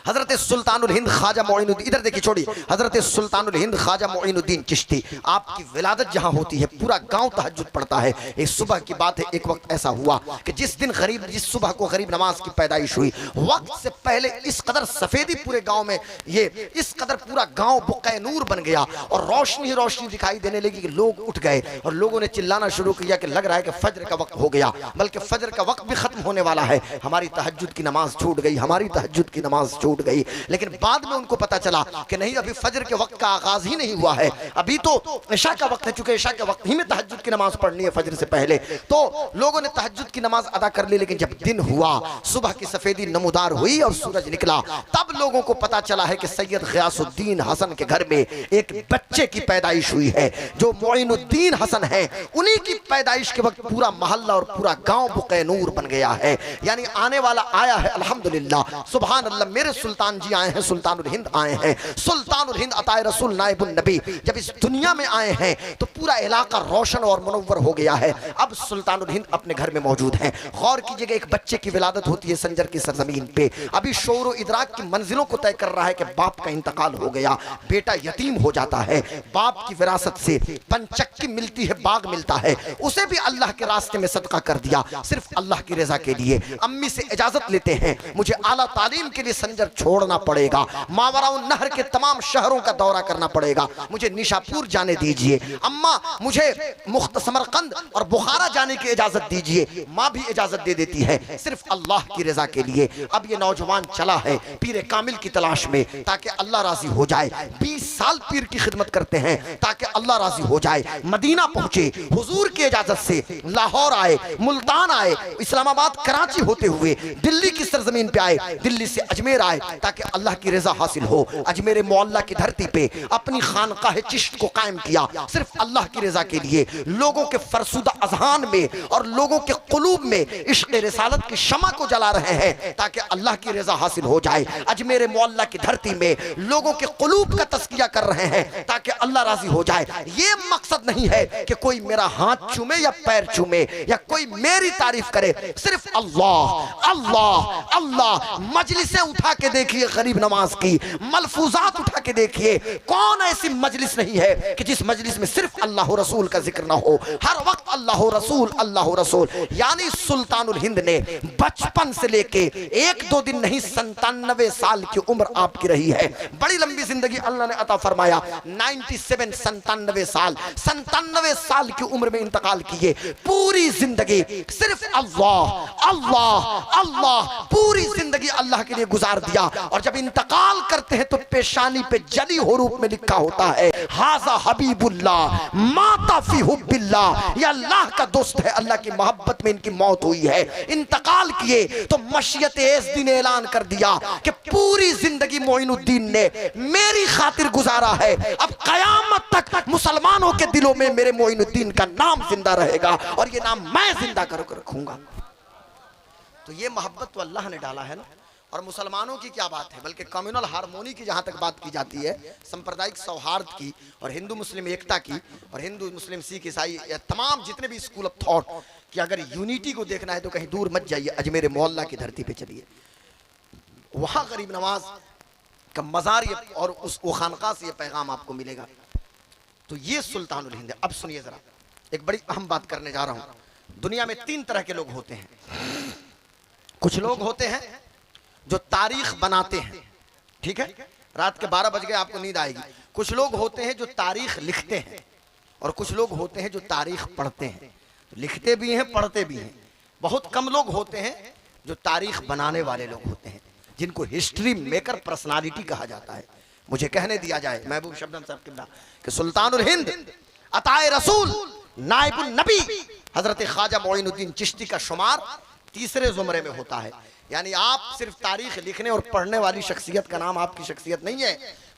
हजरत सुल्तानुल हिंद ख्वाजा मोइनुद्दीन, इधर देखिए छोड़िए, हजरत सुल्तानुल हिंद ख्वाजा मोइनुद्दीन चिश्ती, आपकी विलादत जहां होती है पूरा गांव तहज्जुद पढ़ता है। एक सुबह की बात है, एक वक्त ऐसा हुआ कि जिस सुबह को गरीब नवाज की पैदाइश हुई, वक्त से पहले इस कदर सफेदी पूरे गांव में, ये इस कदर पूरा गांव बुक़े नूर बन गया और रोशनी रोशनी दिखाई देने लगी कि लोग उठ गए और लोगों ने चिल्लाना शुरू किया कि लग रहा है कि फजर का वक्त हो गया, बल्कि फजर का वक्त भी खत्म होने वाला है, हमारी तहज्जुद की नमाज छूट गई, हमारी तहज्जुद की नमाज छूट गई। लेकिन बाद में उनको पता चला कि नहीं, अभी फजर के वक्त का आगाज ही नहीं हुआ है, अभी तो इशा का वक्त है, चूंकि इशा के वक्त ही में तहज्जुद की नमाज पढ़नी है फजर से पहले। तो लोगों ने तहज्जुद की नमाज अदा कर ली, लेकिन जब दिन हुआ, सुबह की सफेदी नमूदार हुई और सूरज निकला, तब लोगों को पता चला है कि सैयद ग़ियासुद्दीन हसन के घर में एक बच्चे की पैदाइश हुई है, जो मोइनुद्दीन हसन है। उन्हीं की पैदाइश के वक्त पूरा मोहल्ला और पूरा गांव बुक़े नूर बन गया है। यानी आने वाला आया है, अल्हम्दुलिल्लाह, सुभान अल्लाह। मेरे सुल्तान जी आए हैं, सुल्तानुल हिंद आए हैं, सुल्तानुल हिंद अताए रसूल नाइबुन नबी जब इस दुनिया में आए हैं तो पूरा इलाका रोशन और मुनव्वर हो गया है। अब सुल्तानुल हिंद अपने घर में मौजूद हैं। गौर कीजिएगा, एक बच्चे की विलादत होती है संजर की सरजमीन पे, अभी शऊर व इदराक की मंजिलों को तय कर रहा है कि बाप का इंतकाल हो गया, बेटा यतीम हो जाता है, बाप की विरासत से पंचक्की मिलती है, बाग मिलता है, उसे भी अल्लाह के रास्ते में सदका कर दिया, सिर्फ अल्लाह की रजा के लिए। अम्मी से इजाजत लेते हैं, मुझे आला तालीम के लिए संजर छोड़ना पड़ेगा, मावराउन नहर के तमाम शहरों का दौरा करना पड़ेगा, मुझे निशापुर जाने दीजिए, अम्मा मुझे समरकंद और बुखारा जाने की इजाजत दीजिए। माँ भी इजाजत दे देती है, सिर्फ अल्लाह की रजा के लिए। अब ये नौजवान चला है पीर कामिल की तलाश में, ताकि अल्लाह राजी हो जाए। 20 साल पीर की खिदमत करते हैं ताकि अल्लाह राजी हो जाए। मदीना पहुंचे, हुजूर की इजाजत से लाहौर आए, मुल्तान आए, इस्लामाबाद कराची होते हुए दिल्ली की सरजमीन पे आए, दिल्ली से अजमेर आए, ताकि अल्लाह की रजा हासिल हो। अजमेर मोहल्ला की धरती पे अपनी खानकाह चिश्त को कायम किया, सिर्फ अल्लाह की रजा के लिए। लोगों के फरसुदा अज़हान में और लोगों के क़ुलूब में इश्क़ रिसालत की शमा को जला रहे हैं ताकि अल्लाह की रजा हासिल हो जाए। अजमेर मोहल्ला की धरती में लोगों के क़ुलूब का तस्किया कर रहे हैं ताकि अल्लाह राजी हो जाए। ये मकसद नहीं है कि कोई मेरा हाथ चूमे या पैर चूमे या कोई मेरी तारीफ करे, सिर्फ अल्लाह अल्लाह अल्लाह। मजलिसें उठा के देखिए गरीब नवाज की, मलफूजात उठा के देखिए, कौन ऐसी मजलिस नहीं है कि जिस मजलिस में सिर्फ अल्लाह रसूल का जिक्र ना हो, हर वक्त अल्लाह रसूल अल्लाह रसूल। यानी सुल्तानुल हिंद ने बचपन से लेके 1-2 दिन नहीं 97 साल की उम्र आपकी रही है। बड़ी लंबी जिंदगी अल्लाह ने अता फरमाया, 97 साल 97 साल की उम्र में इंतकाल किए। पूरी जिंदगी सिर्फ अल्लाह अल्लाह अल्लाह, पूरी जिंदगी अल्लाह के लिए गुजार दिया। गया। और जब इंतकाल करते हैं तो पेशानी पे जली हुरूफ में लिखा होता है हाजा हबीबुल्लाह माता फी हुब्बिल्लाह, ये अल्लाह का दोस्त है, अल्लाह की मोहब्बत में इनकी मौत हुई है। इंतकाल किए तो मशीयत इस दिन ऐलान कर दिया कि पूरी जिंदगी मोइनुद्दीन ने मेरी खातिर गुजारा है, अब कयामत तक मुसलमानों के दिलों में मेरे मोइनुद्दीन का नाम जिंदा रहेगा और ये नाम मैं जिंदा कर रखूंगा। तो ये मोहब्बत तो अल्लाह ने डाला है ना। और मुसलमानों की क्या बात है, बल्कि कम्युनल हार्मोनी की जहां तक बात की जाती है, सांप्रदायिक सौहार्द की और हिंदू मुस्लिम एकता की और हिंदू मुस्लिम सिख ईसाई तमाम जितने भी स्कूल ऑफ थॉट कि अगर यूनिटी को देखना है तो कहीं दूर मत जाइए, अजमेर मोहल्ला की धरती पे चलिए, वहां गरीब नवाज का मजार ये और उस खानका से ये पैगाम आपको मिलेगा। तो ये सुल्तानुल हिंद। अब सुनिए जरा, एक बड़ी अहम बात करने जा रहा हूं। दुनिया में 3 तरह के लोग होते हैं। कुछ लोग होते हैं जो तारीख बनाते हैं, ठीक है, रात के 12 बज गए आपको नींद आएगी। कुछ लोग होते हैं जो तारीख लिखते हैं और कुछ लोग होते हैं जो तारीख पढ़ते हैं। लिखते भी हैं, पढ़ते भी हैं। बहुत कम लोग होते हैं जो तारीख बनाने वाले लोग होते हैं, जिनको हिस्ट्री मेकर पर्सनालिटी कहा जाता है। मुझे कहने दिया जाए महबूब शबनम साहब किबला कि सुल्तानुल हिंद अताए रसूल नाइबुल नबी हजरत ख्वाजा मोइनुद्दीन चिश्ती का शुमार 3रे ज़ुमरे में होता है। यानी आप सिर्फ तारीख लिखने और पढ़ने वाली शख्सियत का नाम आपकी शख्सियत नहीं है,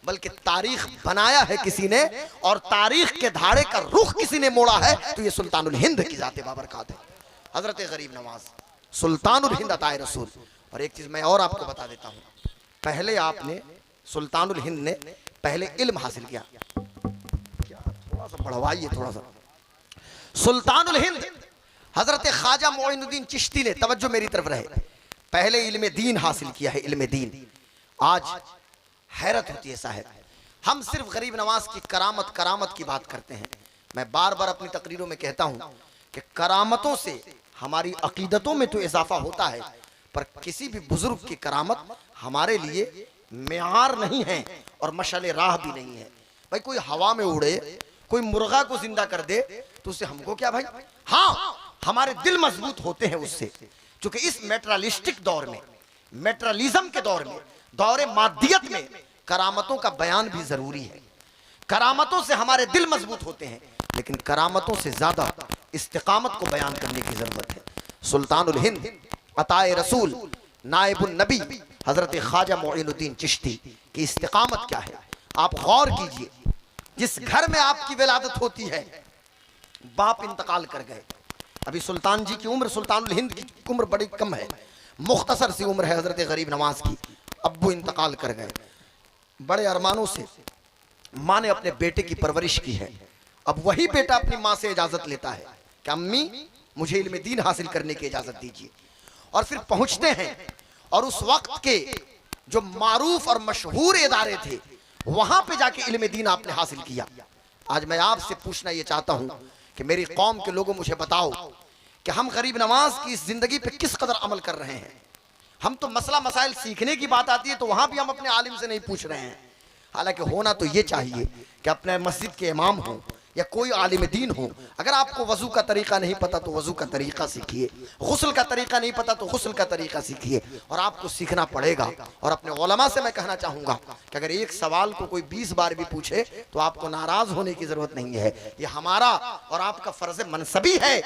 बल्कि तारीख बनाया है किसी ने और तारीख के धारे का रुख किसी ने मोड़ा है, तो ये सुल्तानुल हिंद की जाते बाबरकात है, हजरत गरीब नवाज सुल्तानुल हिंद अताए रसूल। और एक चीज मैं और आपको बता देता हूँ, पहले आपने सुल्तानुल हिंद ने पहले इल्म हासिल किया। थोड़ा सा बढ़वाइए, थोड़ा सा। सुल्तानुल हिंद हजरत ख्वाजा मोइनुद्दीन चिश्ती ने, तवज्जो मेरी तरफ रहे, पहले इल्म दीन हासिल किया है, इल्म दीन। आज हैरत होती है साहब, हम सिर्फ गरीब नवाज की करामत की बात करते हैं। मैं बार बार अपनी तकरीरों में कहता हूं कि करामतों से हमारी अकीदतों में तो इजाफा होता है, पर किसी भी बुजुर्ग की करामत हमारे लिए मेयार नहीं है और मशाले राह भी नहीं है। भाई कोई हवा में उड़े, कोई मुर्गा को जिंदा कर दे तो उससे हमको क्या भाई। हाँ, हमारे दिल मजबूत होते हैं उससे, क्योंकि इस मेट्रलिस्टिक दौर में, मेट्रलिज्म के दौर में, दौरे मादियत में करामतों का बयान भी जरूरी है। करामतों से हमारे दिल मजबूत होते हैं, लेकिन करामतों से ज्यादा इस्तिकामत को बयान करने की जरूरत है। सुल्तानुल हिंद अताए रसूल नाइबुल नबी हजरत ख्वाजा मोइनुद्दीन चिश्ती की इस्तिकामत क्या है, आप गौर कीजिए। जिस घर में आपकी विलादत होती है, बाप इंतकाल कर गए, अभी सुल्तान जी की उम्र, सुल्तानुल हिंद की उम्र बड़ी कम है, मुख्तसर सी उम्र है हजरत गरीब नवाज की, अब्बू इंतकाल कर गए। बड़े अरमानों से माँ ने अपने बेटे की परवरिश की है। अब वही बेटा अपनी माँ से इजाजत लेता है कि अम्मी मुझे इल्म दीन हासिल करने की इजाजत दीजिए, और फिर पहुंचते हैं और उस वक्त के जो मारूफ और मशहूर इदारे थे वहां पे जाके इल्म दीन आपने हासिल किया। आज मैं आपसे पूछना ये चाहता हूं कि मेरी कौम के लोगों मुझे बताओ कि हम गरीब नवाज की इस जिंदगी पे किस कदर अमल कर रहे हैं। हम तो मसला मसाइल सीखने की बात आती है तो वहां भी हम अपने आलिम से नहीं पूछ रहे हैं। हालांकि होना तो ये चाहिए कि अपने मस्जिद के इमाम हो या कोई आलिम दीन हो, अगर आपको वजू का तरीका नहीं पता तो वजू का तरीका सीखिए, गुस्ल का तरीका नहीं पता तो गुस्ल का तरीका सीखिए, और आपको सीखना पड़ेगा। और अपने उलमा से मैं कहना चाहूँगा कि अगर एक सवाल को कोई 20 बार भी पूछे तो आपको नाराज होने की जरूरत नहीं है। ये हमारा और आपका फर्ज मनसबी है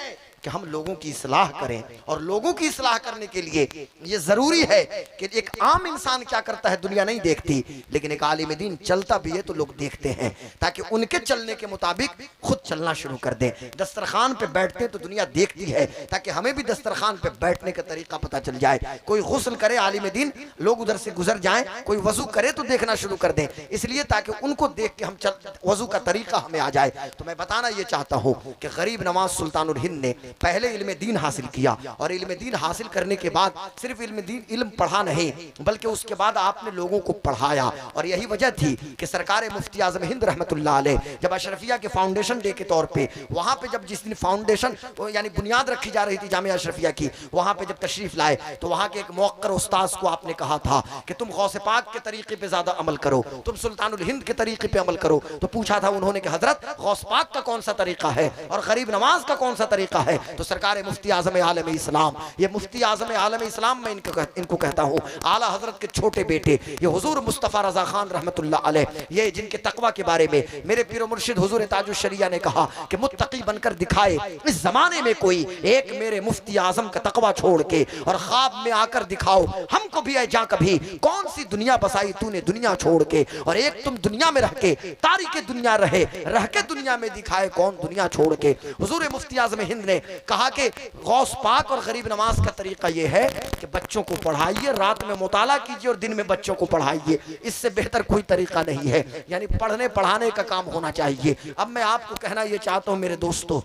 कि हम लोगों की इस्लाह करें, और लोगों की इस्लाह करने के लिए ये जरूरी है कि एक आम इंसान क्या करता है दुनिया नहीं देखती, लेकिन एक आलिम दीन चलता भी है तो लोग देखते हैं, ताकि उनके चलने के मुताबिक खुद चलना शुरू कर दें। दस्तरखान पे बैठते तो दुनिया देखती है, ताकि हमें भी दस्तरखान पे बैठने का तरीका पता चल जाए। कोई गुस्ल करे आलिम दीन, लोग उधर से गुजर जाएं, कोई वजू करे तो देखना शुरू कर दें, इसलिए ताकि उनको देख के हम वजू का तरीका हमें आ जाए। तो मैं बताना ये चाहता हूँ कि गरीब नवाज सुल्तानुल हिंद ने पहले इल्म दीन हासिल किया, और इल्म दीन हासिल करने के बाद सिर्फ इल्म पढ़ा नहीं, बल्कि उसके बाद आपने लोगों को पढ़ाया। और यही वजह थी कि सरकार मुफ्ती आजम हिंद रहमतुल्लाह अलैह जब अशरफिया के फाउंडेशन डे के तौर पे वहां पे जब जिस दिन फाउंडेशन यानी बुनियाद रखी जा रही थी जामिया अशरफिया की, वहां पे जब तशरीफ लाए तो वहां के एक मुअक्कर उस्ताद को आपने कहा था कि तुम गौसे पाक के तरीके पे ज्यादा अमल करो, तुम सुल्तानुल हिंद के तरीके पे अमल करो। तो पूछा था उन्होंने कि हजरत गौस पाक का कौन सा तरीका है और गरीब नवाज का कौन सा तरीका है? है। तो सरकार मुफ्ती आज़म आलम इस्लाम, ये मुफ्ती आज़म आलम इस्लाम मैं इनको कहता हूँ, आला हजरत के छोटे बेटे, ये हुजूर मुस्तफ़ा रज़ा खान रहमतुल्लाह अलैह, ये जिनके तकवा के बारे में मेरे पीर मुर्शिद हुजूर ताजुश शरिया ने कहा कि मुत्तकी बनकर दिखाए इस जमाने में कोई एक, मेरे मुफ्ती आज़म का तकवा छोड़ के और ख्वाब में आकर दिखाओ हमको भी है जा कभी, कौन सी दुनिया बसाई तूने दुनिया छोड़ के, और एक तुम दुनिया में रह के तारीके दुनिया रह के दुनिया में दिखाए कौन दुनिया छोड़ के। हुजूर मुफ्ती आज़म हिंद ने कहा कि गौस पाक और गरीब नवाज का तरीका यह है कि बच्चों को पढ़ाइए, रात में मुताला कीजिए और दिन में बच्चों को पढ़ाइए, इससे बेहतर कोई तरीका नहीं है। यानी पढ़ने पढ़ाने का काम होना चाहिए। अब मैं आपको कहना यह चाहता हूं मेरे दोस्तों,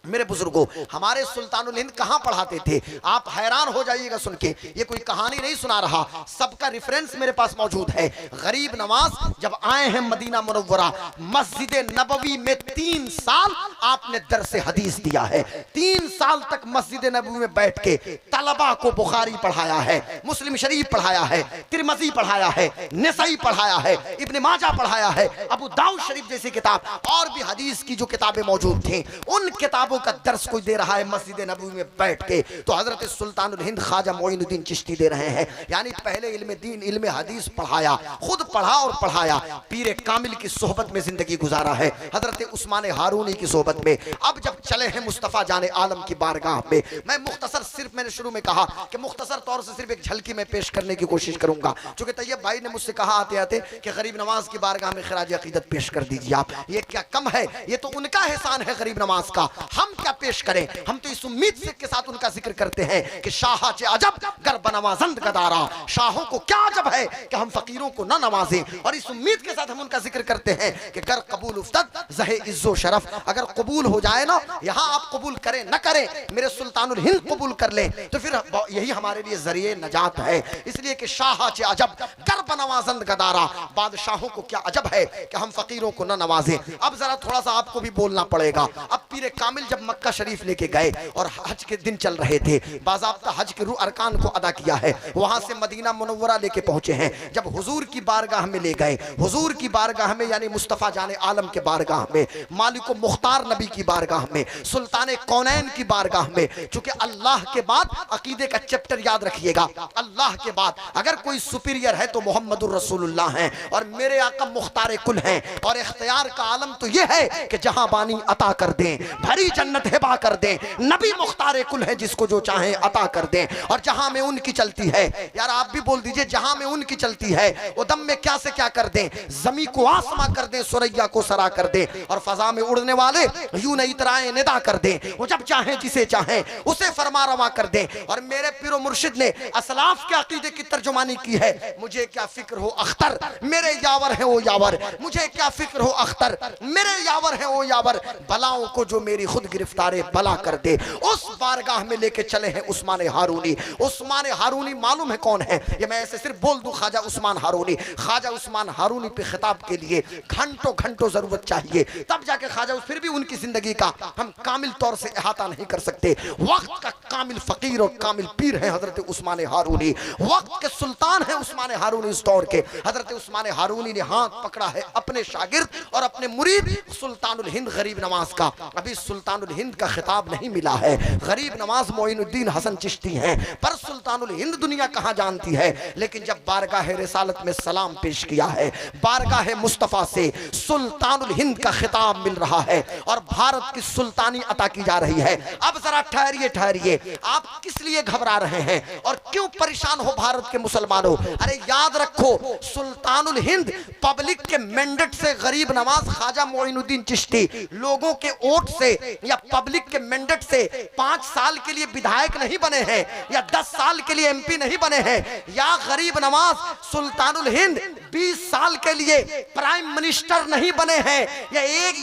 मेरे बुजुर्गों, हमारे सुल्तानुल हिंद कहां पढ़ाते थे, आप हैरान हो जाइएगा सुन के। ये कोई कहानी नहीं सुना रहा, सबका रेफरेंस मेरे पास मौजूद है। गरीब नवाज जब आए हैं मदीना मुनव्वरा, मस्जिद नबवी में 3 साल आपने दर्स हदीस दिया है। 3 साल तक मस्जिद नबवी में बैठ के तलबा को बुखारी पढ़ाया है, मुस्लिम शरीफ पढ़ाया है, तिरमिज़ी पढ़ाया है, नसाई पढ़ाया है, इब्न माजा पढ़ाया है, अबू दाऊद शरीफ जैसी किताब और भी हदीस की जो किताबें मौजूद थी, उन किताबों का दर्स कोई दे रहा है मस्जिद नबवी में बैठ के, तो हजरत सुल्तानुल हिंद ख्वाजा मोइनुद्दीन चिश्ती दे रहे हैं। यानी पहले इल्म दीन इल्म हदीस पढ़ाया, खुद पढ़ा और पढ़ाया, पीर कामिल की सोहबत में जिंदगी गुजारा है, हजरत उस्मान हारूनी की सोहबत में। अब जब चले हैं मुस्तफ़ा जाने आलम की बारगाह में, मैं मुख्तसर, सिर्फ मैंने शुरू में कहा कि मुख्तसर तौर से सिर्फ एक झलकी में पेश करने की कोशिश करूंगा, चूंकि तैयब भाई ने मुझसे कहा आते आते कि गरीब नवाज की बारगाह में खिराज अकीदत पेश कर दीजिए आप। ये क्या कम है, ये तो उनका एहसान है गरीब नवाज का, हम क्या पेश करें। हम तो इस उम्मीद से के साथ उनका जिक्र करते हैं कि शाह चे अजब गर बनवाजंद गदारा, शाहों को क्या अजब है कि हम फकीरों को ना नवाजें, और इस उम्मीद के साथ हम उनका जिक्र करते हैं कि गर कबूल उफ्तद जहे इज्जो शरफ, अगर कबूल हो जाए ना, यहाँ आप कबूल करें न करें, मेरे सुल्तानुल हिंद कबूल कर लें तो फिर यही हमारे लिए जरिए नजात है। इसलिए कि शाह चे अजब गर बनवाजंद गदारा, बादशाहों को क्या अजब है कि हम फकीरों को न नवाजें। अब जरा थोड़ा सा आपको भी बोलना पड़ेगा। अब पीर कामिल जब मक्का शरीफ लेके गए और हज के दिन चल रहे थे, बाज़ाब्ता हज के अरकान को अदा किया है, वहां से मदीना मुनव्वरा लेके पहुंचे हैं। जब हुजूर की बारगाह में ले गए, हुजूर की बारगाह में यानी मुस्तफ़ा जाने आलम के बारगाह में, मालिक मुख्तार नबी की बारगाह में, सुल्तान कौनैन की बारगाह में, चूंकि अल्लाह के बाद अकीदे का चैप्टर याद रखिएगा, अल्लाह के बाद अगर कोई सुपीरियर है तो मोहम्मदुर रसूलुल्लाह हैं और मेरे आका मुख्तार कुल हैं। और इख्तियार का आलम तो यह है कि जहां बानी अता कर दें, भरी जन्नत हिबा कर दें, नबी मुख्तार कुल है जिसको जो चाहे अता कर दें। और जहां में उनकी चलती है, यार आप भी बोल दीजिए, जहां में उनकी चलती है वो दम में क्या से क्या कर दें, जमी को आसमां कर दें, सुरैया को सरा कर दें, और फजा में उड़ने वाले यूं नहीं इतराए निदा कर दें, वो जब चाहे जिसे चाहे उसे फरमा रवा कर दें। और मेरे पीरो मुर्शिद ने असलाफ के अकीदे की तर्जुमानी की है, मुझे क्या फिक्र हो अख्तर मेरे यावर है वो यावर, मुझे क्या फिक्र हो अख्तर मेरे यावर है वो यावर, बलाओं को जो मेरी खुद गिरफ्तारे भला कर दे। उस बारगाह में लेके चले हैं उस्मान हारूनी। उस्मान हारूनी मालूम है कौन है? ये मैं ऐसे सिर्फ बोल दूं, ख्वाजा उस्मान हारूनी। ख्वाजा उस्मान हारूनी पे खिताब के लिए घंटों घंटों जरूरत चाहिए, तब जाके ख्वाजा, फिर भी उनकी जिंदगी का हम कामिल तौर से अहाता नहीं कर सकते। वक्त का कामिल फकीर और कामिल पीर है हजरत उस्मान हारूनी, वक्त के सुल्तान है उस्मान हारूनी। इस दौर के हजरत उस्मान हारूनी ने हाथ पकड़ा है अपने शागिर्द और अपने मुरीद सुल्तानुल हिंद गरीब नवाज का। अभी सुल्तानुल हिंद का खिताब नहीं मिला है, गरीब नवाज मोइनुद्दीन हसन चिश्ती हैं, पर सुल्तानुल हिंद दुनिया कहां जानती है। लेकिन जब बारगाह रिसालत में सलाम पेश किया है, बारगाह मुस्तफ़ा से सुल्तानुल हिंद का खिताब मिल रहा है और भारत की सुल्तानी अता की जा रही है। अब जरा ठहरिए ठहरिए, आप किस लिए घबरा रहे हैं और क्यों परेशान हो भारत के मुसलमानों? अरे याद रखो, सुल्तानुल हिंद पब्लिक के मैंडेट से गरीब नवाज ख्वाजा मोइनुद्दीन चिश्ती लोगों के वोट से या पब्लिक के मैंडेट से 5 साल के लिए विधायक नहीं बने हैं या 10 साल के लिए एमपी नहीं बने हैं, या गरीब नवाज सुल्तानुल हिंद 20 साल के लिए प्राइम मिनिस्टर नहीं बने हैं,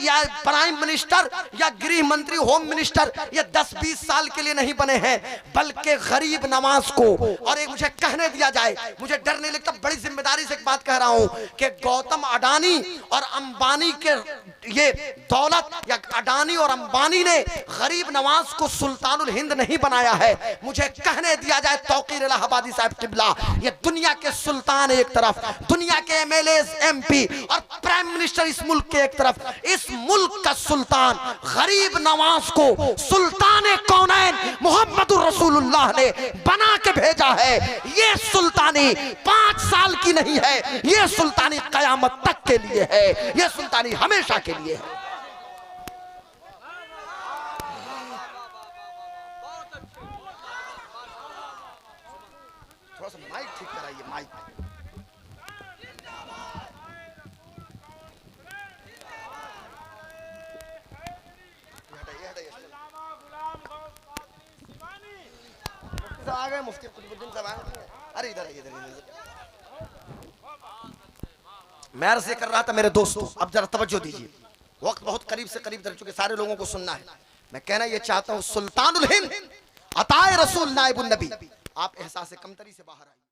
या प्राइम मिनिस्टर या गृह मंत्री होम मिनिस्टर या 10-20 साल के लिए नहीं बने हैं, बल्कि गरीब नवाज को। और एक मुझे कहने दिया जाए, मुझे डर नहीं लगता, बड़ी जिम्मेदारी से एक बात कह रहा हूं कि गौतम अडानी और अंबानी के ये दौलत या अडानी और अंबानी अल्बानी ने गरीब नवाज को सुल्तानुल हिंद नहीं बनाया है, मुझे कहने दिया जाए तौकीर इलाहाबादी साहब किबला, ये दुनिया के सुल्तान एक तरफ, दुनिया के एमएलए एमपी और प्राइम मिनिस्टर इस मुल्क के एक तरफ, इस मुल्क का सुल्तान गरीब नवाज को सुल्तान कौनैन मोहम्मदुर रसूलुल्लाह ने बना के भेजा है। ये सुल्तानी 5 साल की नहीं है, ये सुल्तानी कयामत तक के लिए है, ये सुल्तानी हमेशा के लिए है। थोड़ा सा माइक ठीक कराइए, माइक। आ गए मुफ्ती कुतुबुद्दीन साहब आ गए। अरे इधर आइए, इधर। मैं अर्ज़ कर रहा था मेरे दोस्तों, अब जरा तवज्जो दीजिए, वक्त बहुत करीब से करीब दर चुके, सारे लोगों को सुनना है। मैं कहना ये चाहता हूँ, सुल्तानुल हिंद अताए रसूल नाइबुन नबी, आप एहसास कमतरी से बाहर आइए।